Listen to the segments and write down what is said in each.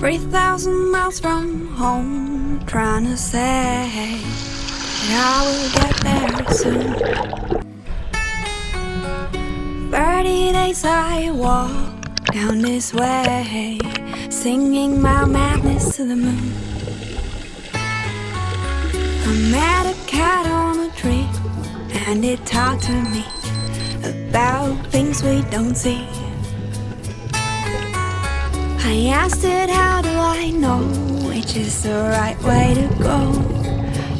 3,000 miles from home, trying to say that I will get there soon. 30 days I walk down this way, singing my madness to the moon. I met a cat on a tree, and it talked to me about things we don't see. I asked it, how do I know which is the right way to go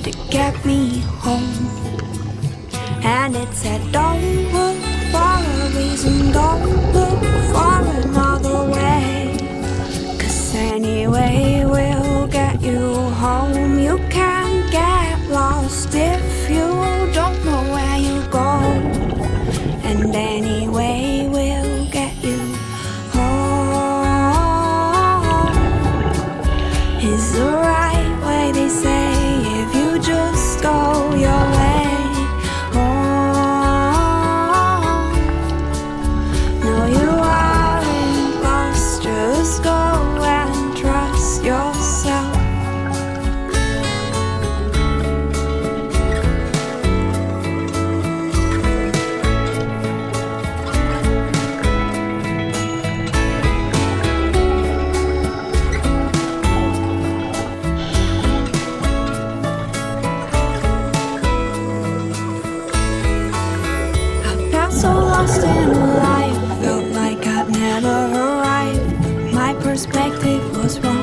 to get me home? And it said, don't look for a reason, don't look for another way, 'cause anyway we'll get you home. You can't get lost if you don't know where you go, and anyway we'll get you is the right way, they say, if you just go your way. Oh, no, you aren't lost, just go and trust yourself. So lost in life, felt like I'd never arrived. My perspective was wrong.